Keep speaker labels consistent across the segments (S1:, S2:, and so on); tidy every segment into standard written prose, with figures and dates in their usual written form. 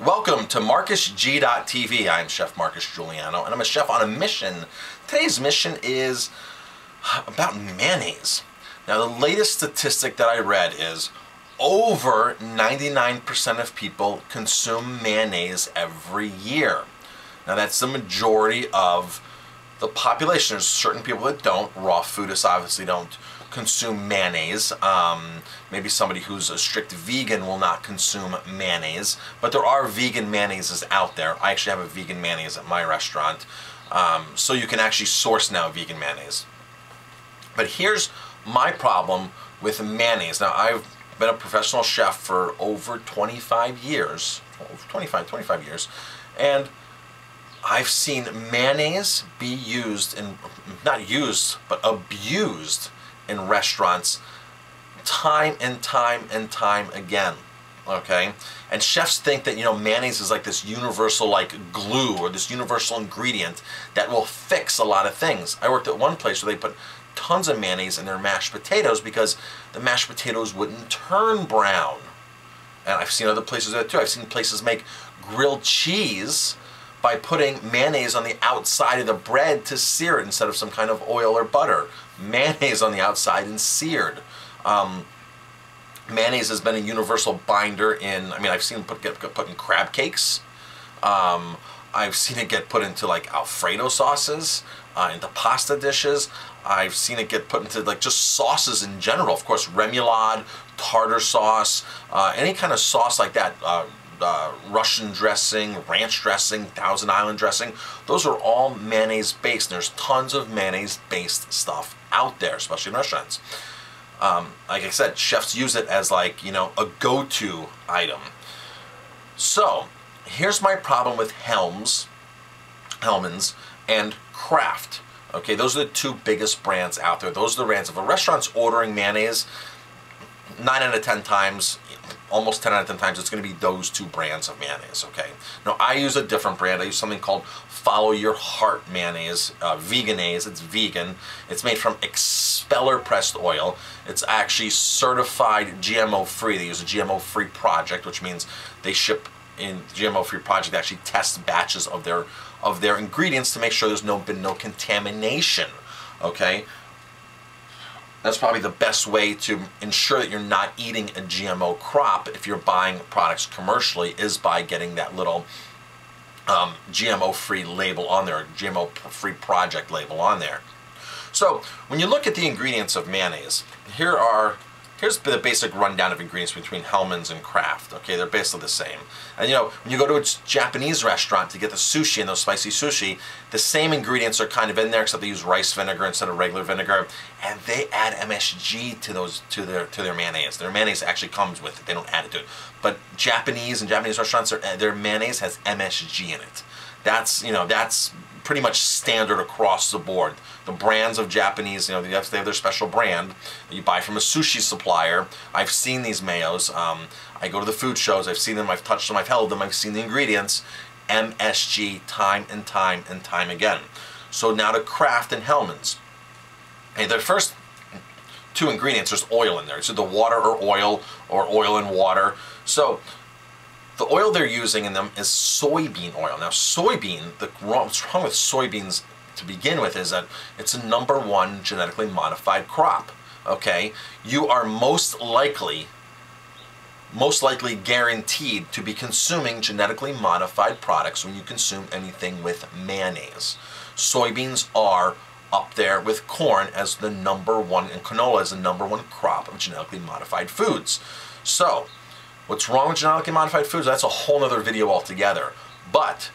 S1: Welcome to MarcusG.tv. I'm Chef Marcus Giuliano, and I'm a chef on a mission. Today's mission is about mayonnaise. Now, the latest statistic that I read is over 99% of people consume mayonnaise every year. Now, that's the majority of the population. There's certain people that don't. Raw foodists obviously don't consume mayonnaise. Maybe somebody who's a strict vegan will not consume mayonnaise, but there are vegan mayonnaises out there. I actually have a vegan mayonnaise at my restaurant, so you can actually source now vegan mayonnaise. But here's my problem with mayonnaise. Now, I've been a professional chef for over 25 years, 25 years, and I've seen mayonnaise be used in, not used, but abused in restaurants time and time again, okay? And chefs think that, mayonnaise is like this universal glue or this universal ingredient that will fix a lot of things. I worked at one place where they put tons of mayonnaise in their mashed potatoes because the mashed potatoes wouldn't turn brown. And I've seen other places do that too. I've seen places make grilled cheese by putting mayonnaise on the outside of the bread to sear it instead of some kind of oil or butter. Mayonnaise on the outside and seared. Mayonnaise has been a universal binder in, I've seen it get put in crab cakes. I've seen it get put into Alfredo sauces, into pasta dishes. I've seen it get put into just sauces in general. Of course, remoulade, tartar sauce, any kind of sauce like that. Russian dressing, ranch dressing, Thousand Island dressing, those are all mayonnaise based. There's tons of mayonnaise based stuff out there, especially in restaurants. Like I said, chefs use it as a go-to item. So here's my problem with Hellmann's and Kraft. Okay, those are the two biggest brands out there. Those are the brands. If a restaurant's ordering mayonnaise, 9 out of 10 times, almost 10 out of 10 times, it's going to be those two brands of mayonnaise, okay? Now, I use a different brand. I use something called Follow Your Heart mayonnaise, Veganaise. It's vegan. It's made from expeller pressed oil. It's actually certified GMO-free. They use a GMO-free project, which means they ship in GMO-free project. They actually test batches of their ingredients to make sure there's been no contamination, okay? That's probably the best way to ensure that you're not eating a GMO crop if you're buying products commercially, is by getting that little GMO-free label on there, GMO-free project label on there. So when you look at the ingredients of mayonnaise, here's the basic rundown of ingredients between Hellmann's and Kraft. Okay, they're basically the same. And when you go to a Japanese restaurant to get the sushi and those spicy sushi, the same ingredients are kind of in there, except they use rice vinegar instead of regular vinegar, and they add MSG to their mayonnaise. Their mayonnaise actually comes with it; they don't add it to it. But Japanese restaurants, their mayonnaise has MSG in it. That's pretty much standard across the board. The brands of Japanese, they have their special brand that you buy from a sushi supplier. I've seen these mayos. I go to the food shows. I've seen them. I've touched them. I've held them. I've seen the ingredients. MSG time and time again. So now to Kraft and Hellmann's. Hey, the first two ingredients, there's oil in there. So the water or oil and water. So the oil they're using in them is soybean oil. Now, what's wrong with soybeans to begin with is that it's a #1 genetically modified crop. Okay, you are most likely guaranteed to be consuming genetically modified products when you consume anything with mayonnaise. Soybeans are up there with corn as the #1, and canola is the #1 crop of genetically modified foods. So what's wrong with genetically modified foods? That's a whole other video altogether. But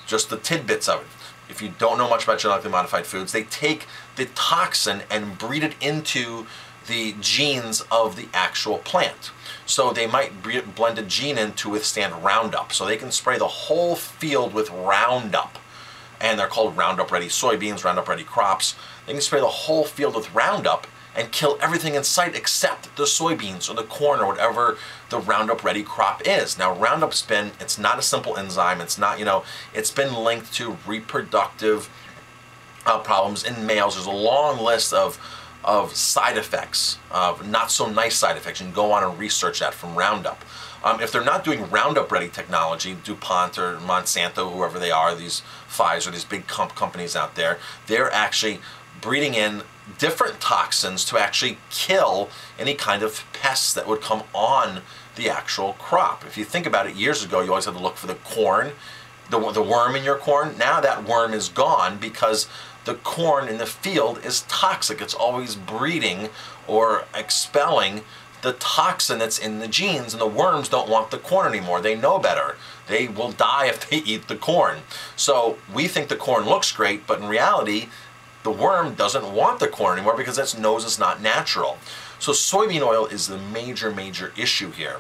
S1: just the tidbits of it. If you don't know much about genetically modified foods, they take the toxin and breed it into the genes of the actual plant. So they might blend a gene in to withstand Roundup. So they can spray the whole field with Roundup. And they're called Roundup Ready soybeans, Roundup Ready crops. They can spray the whole field with Roundup and kill everything in sight except the soybeans or the corn or whatever the Roundup Ready crop is. Now, Roundup's it's not a simple enzyme. It's not, it's been linked to reproductive problems in males. There's a long list of side effects, of not so nice side effects. You can go on and research that from Roundup. If they're not doing Roundup Ready technology, DuPont or Monsanto, whoever they are, these Pfizer, these big companies out there, they're actually breeding in different toxins to actually kill any kind of pests that would come on the actual crop. If you think about it, years ago, you always had to look for the corn, the worm in your corn. Now that worm is gone because the corn in the field is toxic. It's always breeding or expelling the toxin that's in the genes, and the worms don't want the corn anymore. They know better. They will die if they eat the corn. So we think the corn looks great, but in reality, the worm doesn't want the corn anymore because it knows it's not natural. So soybean oil is the major issue here.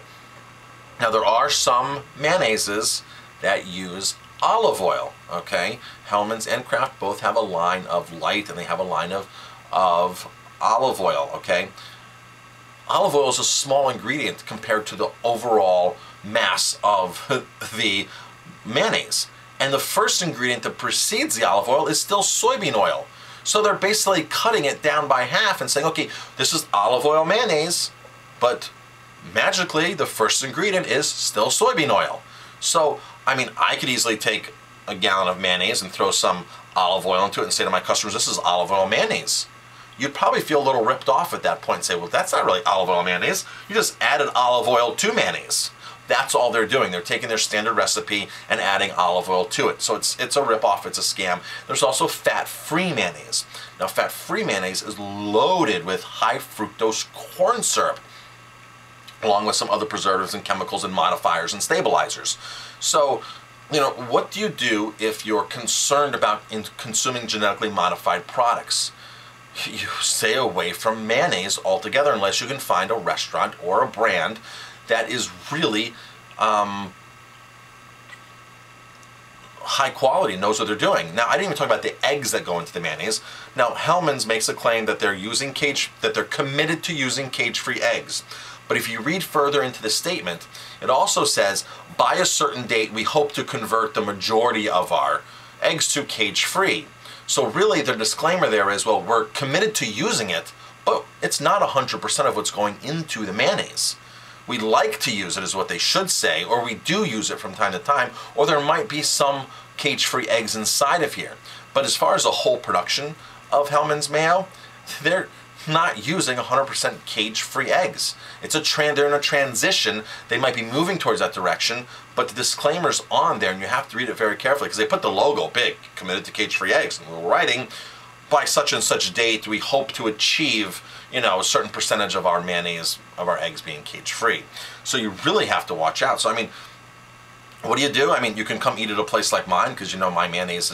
S1: Now there are some mayonnaises that use olive oil, okay? Hellmann's and Kraft both have a line of light, and they have a line of olive oil, okay? Olive oil is a small ingredient compared to the overall mass of the mayonnaise. And the first ingredient that precedes the olive oil is still soybean oil. So they're basically cutting it down by half and saying, okay, this is olive oil mayonnaise, but magically the first ingredient is still soybean oil. So, I mean, I could easily take a gallon of mayonnaise and throw some olive oil into it and say to my customers, this is olive oil mayonnaise. You'd probably feel a little ripped off at that point and say, well, that's not really olive oil mayonnaise. You just added olive oil to mayonnaise. That's all they're doing. They're taking their standard recipe and adding olive oil to it. So it's a ripoff, it's a scam. There's also fat-free mayonnaise. Now, fat-free mayonnaise is loaded with high fructose corn syrup, along with some other preservatives and chemicals and modifiers and stabilizers. So, you know, what do you do if you're concerned about consuming genetically modified products? You stay away from mayonnaise altogether unless you can find a restaurant or a brand that is really high quality, knows what they're doing. Now, I didn't even talk about the eggs that go into the mayonnaise. Now, Hellmann's makes a claim that they're committed to using cage-free eggs. But if you read further into the statement, it also says, by a certain date, we hope to convert the majority of our eggs to cage-free. So really, the disclaimer there is, well, we're committed to using it, but it's not 100% of what's going into the mayonnaise. We like to use it is what they should say, or we do use it from time to time, or there might be some cage-free eggs inside of here. But as far as the whole production of Hellmann's mayo, they're not using 100% cage-free eggs. They're in a transition. They might be moving towards that direction, but the disclaimer's on there, and you have to read it very carefully because they put the logo big, committed to cage-free eggs, and we're writing, by such and such date, we hope to achieve, you know, a certain percentage of our mayonnaise, of our eggs being cage-free. So you really have to watch out. So, I mean, what do? I mean, you can come eat at a place like mine because, you know, my mayonnaise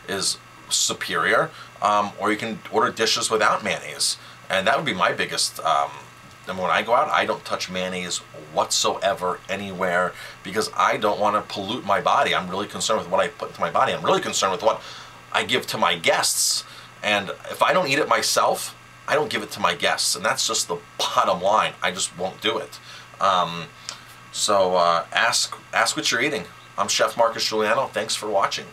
S1: is superior, or you can order dishes without mayonnaise. And that would be my biggest, and when I go out, I don't touch mayonnaise whatsoever anywhere because I don't want to pollute my body. I'm really concerned with what I put into my body. I'm really concerned with what I give to my guests. And if I don't eat it myself, I don't give it to my guests. And that's just the bottom line. I just won't do it. So ask what you're eating. I'm Chef Marcus Giuliano. Thanks for watching.